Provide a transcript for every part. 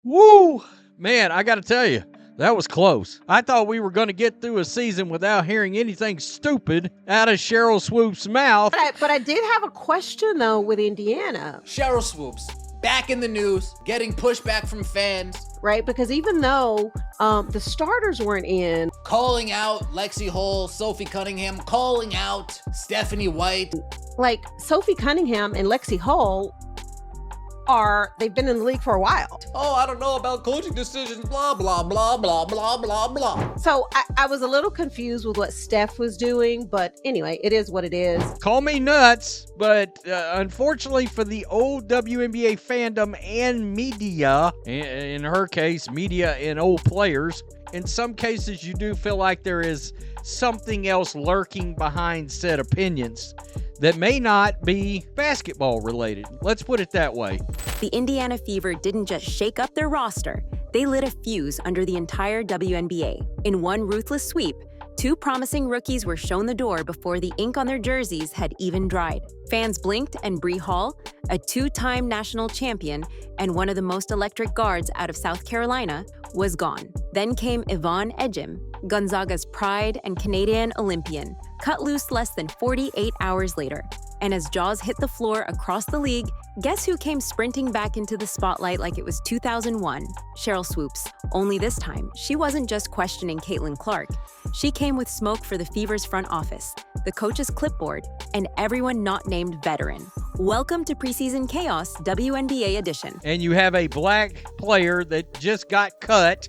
Woo! Man, I got to tell you, that was close. I thought we were going to get through a season without hearing anything stupid out of Sheryl Swoopes' mouth. But I did have a question, though, with Indiana. Sheryl Swoopes, back in the news, getting pushback from fans. Right? Because even though the starters weren't in. Calling out Lexi Hall, Sophie Cunningham, calling out Stephanie White. Like, Sophie Cunningham and Lexi Hall they've been in the league for a while. Oh, I don't know about coaching decisions, blah, blah, blah, blah, blah, blah, blah. So I was a little confused with what Steph was doing, but anyway, it is what it is. Call me nuts, but unfortunately for the old WNBA fandom and media, in her case, media and old players, in some cases you do feel like there is something else lurking behind said opinions that may not be basketball related. Let's put it that way. The Indiana Fever didn't just shake up their roster, they lit a fuse under the entire WNBA. In one ruthless sweep, 2 promising rookies were shown the door before the ink on their jerseys had even dried. Fans blinked and Bree Hall, a 2-time national champion and one of the most electric guards out of South Carolina, was gone. Then came Yvonne Ejim, Gonzaga's pride and Canadian Olympian, cut loose less than 48 hours later. And as jaws hit the floor across the league, guess who came sprinting back into the spotlight like it was 2001? Sheryl Swoopes. Only this time, she wasn't just questioning Caitlin Clark. She came with smoke for the Fever's front office, the coach's clipboard, and everyone not named veteran. Welcome to Preseason Chaos, WNBA edition. And you have a black player that just got cut,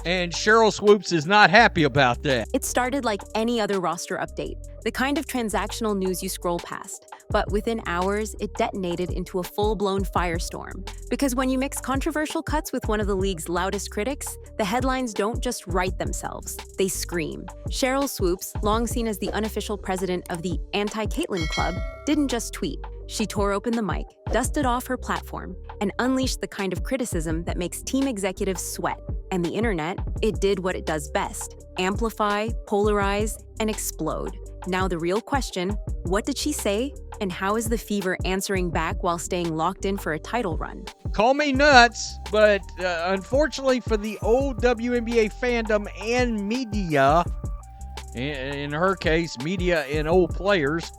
and Sheryl Swoopes is not happy about that. It started like any other roster update, the kind of transactional news you scroll past. But within hours, it detonated into a full-blown firestorm. Because when you mix controversial cuts with one of the league's loudest critics, the headlines don't just write themselves, they scream. Sheryl Swoopes, long seen as the unofficial president of the Anti-Caitlin Club, didn't just tweet. She tore open the mic, dusted off her platform, and unleashed the kind of criticism that makes team executives sweat. And the internet, it did what it does best: amplify, polarize, and explode. Now the real question, what did she say? And how is the Fever answering back while staying locked in for a title run? Call me nuts, but unfortunately for the old WNBA fandom and media, in her case, media and old players,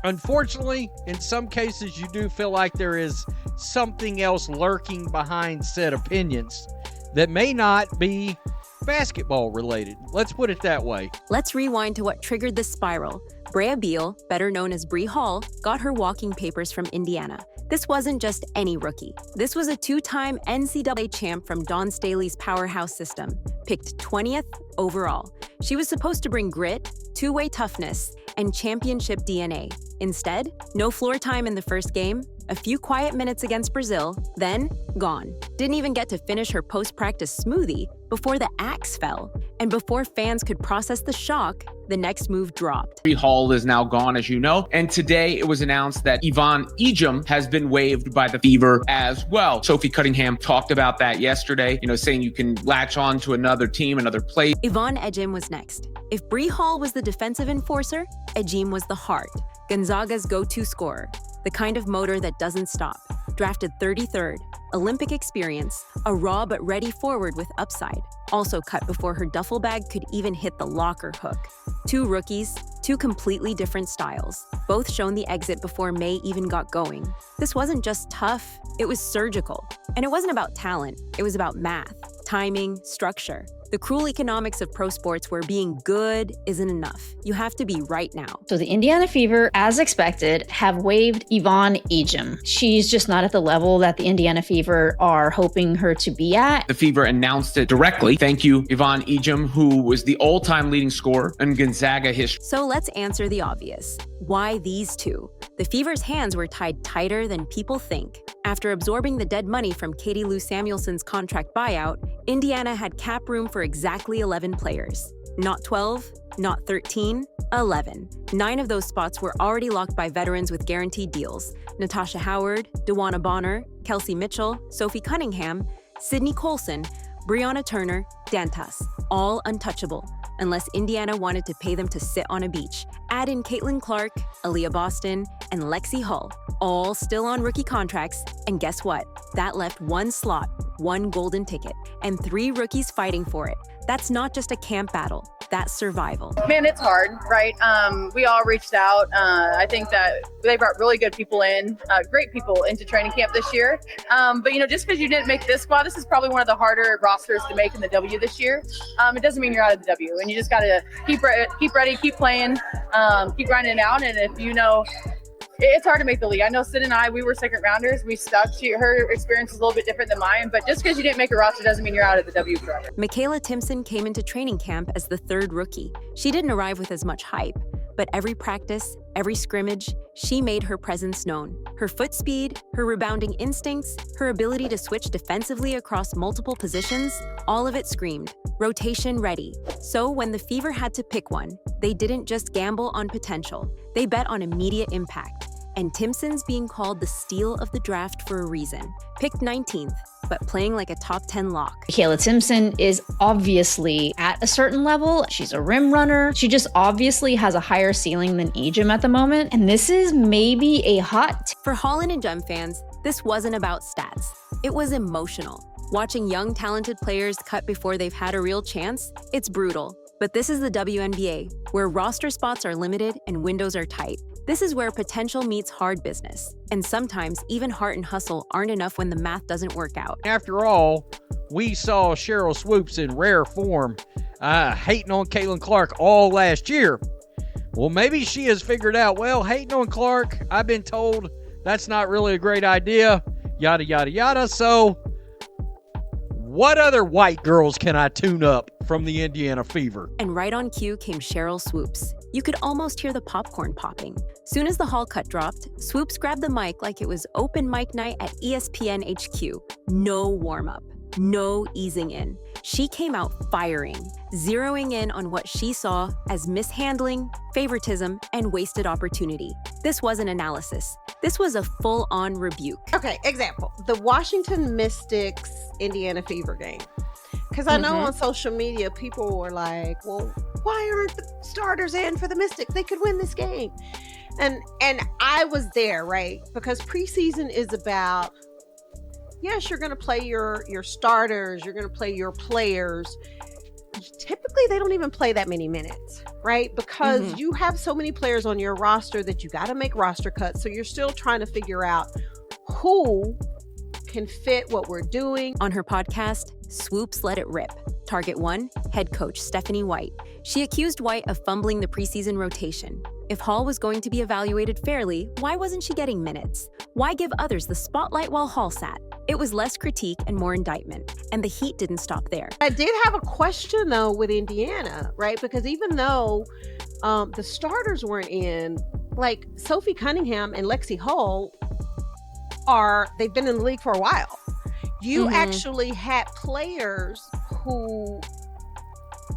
unfortunately, in some cases, you do feel like there is something else lurking behind said opinions that may not be basketball related. Let's put it that way. Let's rewind to what triggered the spiral. Brea Beal, better known as Bree Hall, got her walking papers from Indiana. This wasn't just any rookie. This was a 2-time NCAA champ from Dawn Staley's powerhouse system, picked 20th overall. She was supposed to bring grit, two-way toughness, and championship DNA. Instead, no floor time in the first game, a few quiet minutes against Brazil, then gone. Didn't even get to finish her post-practice smoothie before the axe fell. And before fans could process the shock, the next move dropped. Bree Hall is now gone, as you know. And today it was announced that Yvonne Ejim has been waived by the Fever as well. Sophie Cunningham talked about that yesterday, saying you can latch on to another team, another place. Yvonne Ejim was next. If Bree Hall was the defensive enforcer, Ejim was the heart, Gonzaga's go-to scorer, the kind of motor that doesn't stop. Drafted 33rd, Olympic experience, a raw but ready forward with upside. Also cut before her duffel bag could even hit the locker hook. 2 rookies, 2 completely different styles, both shown the exit before May even got going. This wasn't just tough, it was surgical. And it wasn't about talent, it was about math, timing, structure. The cruel economics of pro sports where being good isn't enough. You have to be right now. So the Indiana Fever, as expected, have waived Yvonne Ejim. She's just not at the level that the Indiana Fever are hoping her to be at. The Fever announced it directly. Thank you, Yvonne Ejim, who was the all-time leading scorer in Gonzaga history. So let's answer the obvious. Why these 2? The Fever's hands were tied tighter than people think. After absorbing the dead money from Katie Lou Samuelson's contract buyout, Indiana had cap room for exactly 11 players. Not 12, not 13, 11. 9 of those spots were already locked by veterans with guaranteed deals. Natasha Howard, DeWanna Bonner, Kelsey Mitchell, Sophie Cunningham, Sydney Colson, Brianna Turner, Dantas, all untouchable. unless Indiana wanted to pay them to sit on a beach. Add in Caitlin Clark, Aaliyah Boston, and Lexi Hull, all still on rookie contracts, and guess what? That left one slot, one golden ticket, and 3 rookies fighting for it. That's not just a camp battle, that's survival. Man, it's hard, right? We all reached out. I think that they brought really good people in, great people into training camp this year. But, just because you didn't make this squad, this is probably one of the harder rosters to make in the W this year. It doesn't mean you're out of the W, and you just got to keep ready, keep playing, keep grinding it out. And if it's hard to make the league. I know Sid and I, we were second rounders. We stuck. Her experience is a little bit different than mine, but just because you didn't make a roster doesn't mean you're out of the W forever. Michaela Timpson came into training camp as the 3rd rookie. She didn't arrive with as much hype, but every practice, every scrimmage, she made her presence known. Her foot speed, her rebounding instincts, her ability to switch defensively across multiple positions, all of it screamed, rotation ready. So when the Fever had to pick one, they didn't just gamble on potential, they bet on immediate impact. And Timpson's being called the steal of the draft for a reason. Picked 19th, but playing like a top 10 lock. Michaela Timpson is obviously at a certain level. She's a rim runner. She just obviously has a higher ceiling than Ejim at the moment. And this is maybe a hot For Hall and Ejim fans, this wasn't about stats. It was emotional. Watching young, talented players cut before they've had a real chance, it's brutal. But this is the WNBA, where roster spots are limited and windows are tight. This is where potential meets hard business. And sometimes even heart and hustle aren't enough when the math doesn't work out. After all, we saw Sheryl Swoopes in rare form hating on Caitlin Clark all last year. Well, maybe she has figured out, hating on Clark, I've been told that's not really a great idea, yada, yada, yada. So what other white girls can I tune up from the Indiana Fever? And right on cue came Sheryl Swoopes. You could almost hear the popcorn popping. Soon as the Hall cut dropped, Swoopes grabbed the mic like it was open mic night at ESPN HQ. No warm-up, no easing in. She came out firing, zeroing in on what she saw as mishandling, favoritism, and wasted opportunity. This wasn't analysis. This was a full-on rebuke. Okay, example. The Washington Mystics Indiana Fever game. Because I know on social media, people were like, well, why aren't the starters in for the Mystics? They could win this game. And I was there, right? Because preseason is about, yes, you're going to play your starters. You're going to play your players. Typically, they don't even play that many minutes, right? Because you have so many players on your roster that you got to make roster cuts. So you're still trying to figure out who can fit what we're doing. On her podcast, Swoopes Let It Rip. Target 1, head coach Stephanie White. She accused White of fumbling the preseason rotation. If Hall was going to be evaluated fairly, why wasn't she getting minutes? Why give others the spotlight while Hall sat? It was less critique and more indictment, and the heat didn't stop there. I did have a question, though, with Indiana, right? Because even though the starters weren't in, like Sophie Cunningham and Lexi Hull they've been in the league for a while. You actually had players who,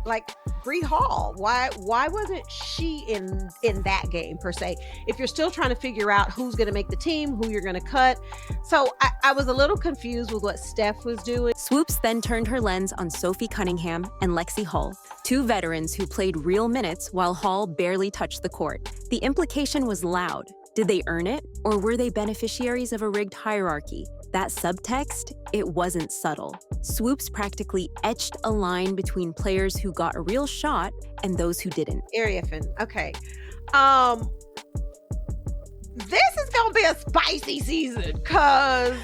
like Bree Hall, why wasn't she in that game per se? If you're still trying to figure out who's going to make the team, who you're going to cut. So I was a little confused with what Steph was doing. Swoopes then turned her lens on Sophie Cunningham and Lexi Hull, 2 veterans who played real minutes while Hall barely touched the court. The implication was loud. Did they earn it, or were they beneficiaries of a rigged hierarchy? That subtext, it wasn't subtle. Swoopes practically etched a line between players who got a real shot and those who didn't. Ariafin, okay. This is gonna be a spicy season, because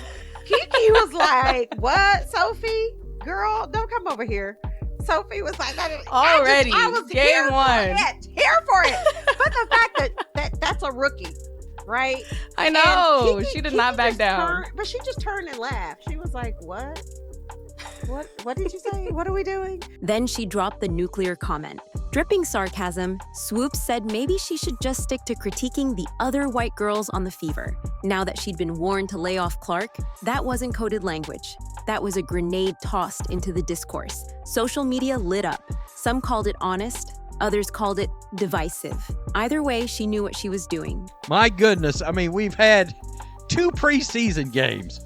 Kiki was like, what, Sophie? Girl, don't come over here. Sophie was like, already, I was game here one. Here for it. But the fact that's a rookie, right? I know. Kiki, she did not back down. But she just turned and laughed. She was like, what? What did you say? What are we doing? Then she dropped the nuclear comment. Dripping sarcasm, Swoopes said maybe she should just stick to critiquing the other white girls on the Fever. Now that she'd been warned to lay off Clark, that wasn't coded language. That was a grenade tossed into the discourse. Social media lit up. Some called it honest, others called it divisive. Either way, she knew what she was doing. My goodness, I mean, we've had 2 preseason games.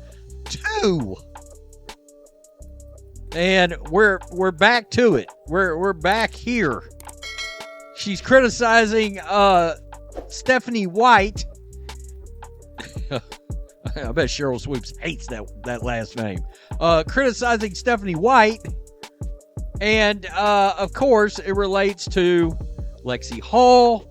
2! And we're back to it. We're back here. She's criticizing Stephanie White. I bet Sheryl Swoopes hates that last name. Criticizing Stephanie White. And, of course, it relates to Lexi Hall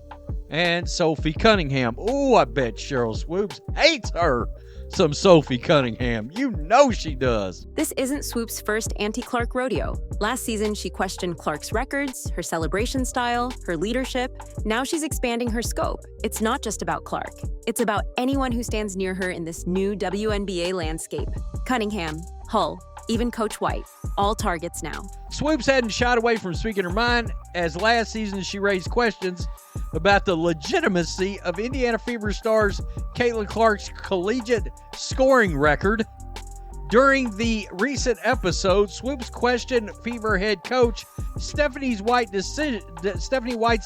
and Sophie Cunningham. Ooh, I bet Sheryl Swoopes hates her some Sophie Cunningham. You know she does. This isn't Swoopes' first anti-Clark rodeo. Last season, she questioned Clark's records, her celebration style, her leadership. Now she's expanding her scope. It's not just about Clark. It's about anyone who stands near her in this new WNBA landscape. Cunningham, Hull, even Coach White, all targets now. Swoopes hadn't shied away from speaking her mind, as last season she raised questions about the legitimacy of Indiana Fever stars Caitlin Clark's collegiate scoring record. During the recent episode, Swoopes questioned Fever head coach Stephanie White's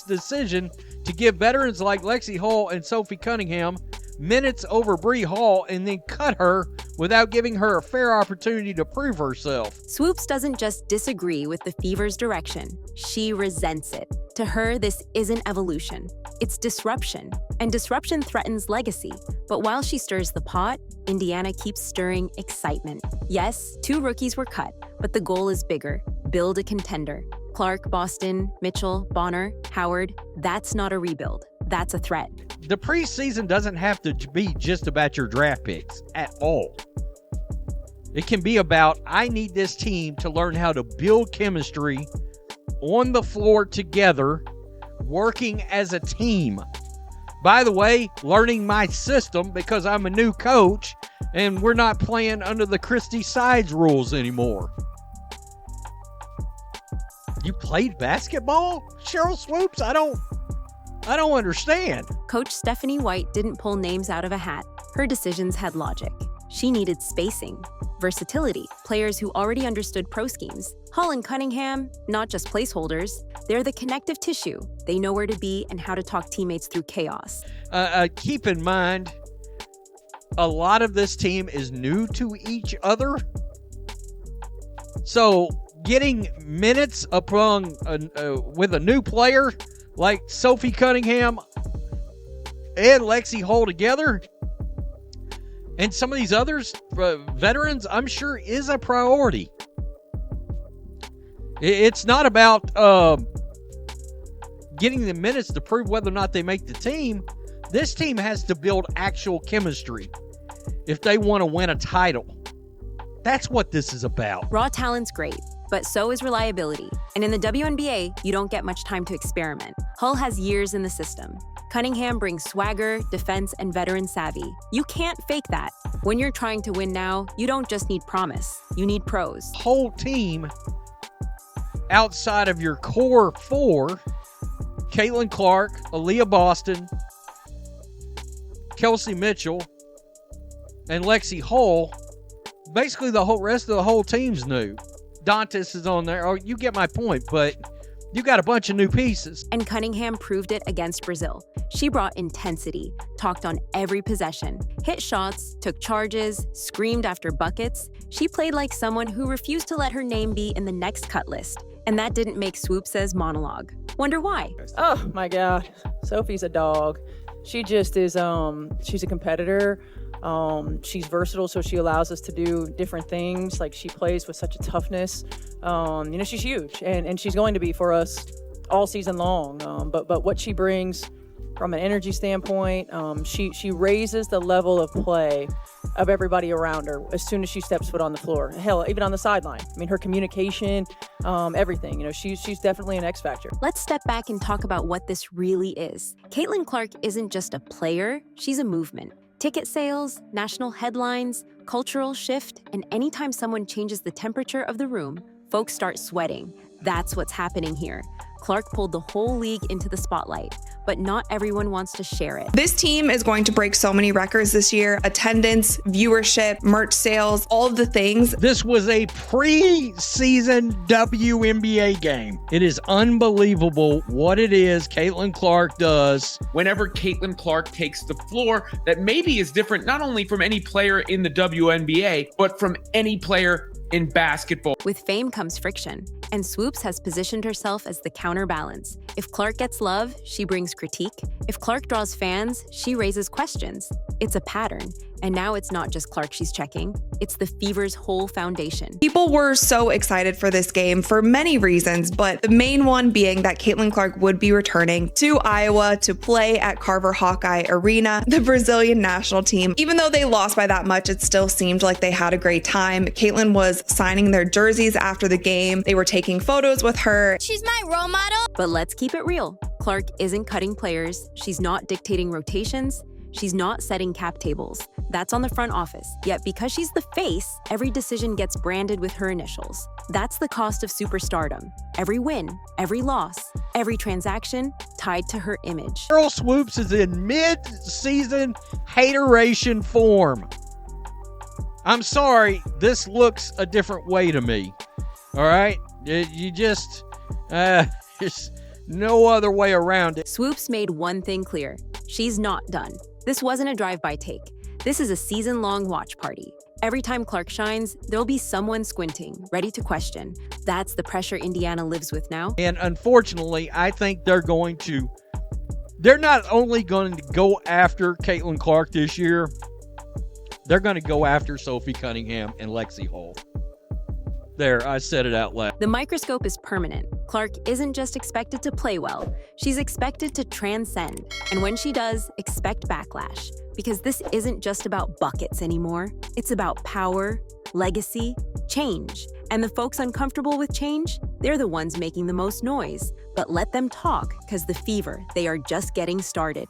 decision to give veterans like Lexi Hall and Sophie Cunningham minutes over Bree Hall and then cut her without giving her a fair opportunity to prove herself. Swoopes doesn't just disagree with the Fever's direction, she resents it. To her, this isn't evolution, it's disruption, and disruption threatens legacy. But while she stirs the pot, Indiana keeps stirring excitement. Yes, 2 rookies were cut, but the goal is bigger. Build a contender. Clark, Boston, Mitchell, Bonner, Howard, that's not a rebuild. That's a threat. The preseason doesn't have to be just about your draft picks at all. It can be about, I need this team to learn how to build chemistry on the floor together, working as a team. By the way, learning my system because I'm a new coach and we're not playing under the Christy Sides rules anymore. You played basketball, Sheryl Swoopes? I don't understand. Coach Stephanie White didn't pull names out of a hat. Her decisions had logic. She needed spacing, versatility, players who already understood pro schemes. Hall and Cunningham, not just placeholders, they're the connective tissue. They know where to be and how to talk teammates through chaos. Keep in mind, a lot of this team is new to each other. So getting minutes upon with a new player like Sophie Cunningham and Lexi Hall together, and some of these others, veterans, I'm sure is a priority. It's not about getting the minutes to prove whether or not they make the team. This team has to build actual chemistry if they want to win a title. That's what this is about. Raw talent's great, but so is reliability. And in the WNBA, you don't get much time to experiment. Hull has years in the system. Cunningham brings swagger, defense, and veteran savvy. You can't fake that. When you're trying to win now, you don't just need promise. You need pros. Whole team outside of your core 4, Caitlin Clark, Aaliyah Boston, Kelsey Mitchell, and Lexi Hall, basically the whole rest of the whole team's new. Dantas is on there. Oh, you get my point, but you got a bunch of new pieces. And Cunningham proved it against Brazil. She brought intensity, talked on every possession, hit shots, took charges, screamed after buckets. She played like someone who refused to let her name be in the next cut list. And that didn't make Swoopes' monologue. Wonder why? Oh my God. Sophie's a dog. She just is, she's a competitor. She's versatile, so she allows us to do different things. Like, she plays with such a toughness. She's huge, and she's going to be for us all season long. But what she brings from an energy standpoint, she raises the level of play of everybody around her as soon as she steps foot on the floor. Hell, even on the sideline. I mean, her communication, everything. She's definitely an X factor. Let's step back and talk about what this really is. Caitlin Clark isn't just a player, she's a movement. Ticket sales, national headlines, cultural shift, and anytime someone changes the temperature of the room, folks start sweating. That's what's happening here. Clark pulled the whole league into the spotlight, but not everyone wants to share it. This team is going to break so many records this year. Attendance, viewership, merch sales, all of the things. This was a preseason WNBA game. It is unbelievable what it is Caitlin Clark does. Whenever Caitlin Clark takes the floor, that maybe is different not only from any player in the WNBA, but from any player in basketball. With fame comes friction, and Swoopes has positioned herself as the counterbalance. If Clark gets love, she brings critique. If Clark draws fans, she raises questions. It's a pattern. And now it's not just Clark she's checking, it's the Fever's whole foundation. People were so excited for this game for many reasons, but the main one being that Caitlin Clark would be returning to Iowa to play at Carver Hawkeye Arena, the Brazilian national team. Even though they lost by that much, it still seemed like they had a great time. Caitlin was signing their jerseys after the game. They were taking photos with her. She's my role model. But let's keep it real. Clark isn't cutting players. She's not dictating rotations. She's not setting cap tables. That's on the front office. Yet because she's the face, every decision gets branded with her initials. That's the cost of superstardom. Every win, every loss, every transaction tied to her image. Sheryl Swoopes is in mid-season hateration form. I'm sorry, this looks a different way to me. All right? There's no other way around it. Swoopes made one thing clear. She's not done. This wasn't a drive-by take. This is a season-long watch party. Every time Clark shines, there'll be someone squinting, ready to question. That's the pressure Indiana lives with now. And unfortunately, I think they're not only going to go after Caitlin Clark this year, they're going to go after Sophie Cunningham and Lexi Hall. There, I said it out loud. The microscope is permanent. Clark isn't just expected to play well, she's expected to transcend. And when she does, expect backlash. Because this isn't just about buckets anymore. It's about power, legacy, change. And the folks uncomfortable with change, they're the ones making the most noise. But let them talk, because the Fever, they are just getting started.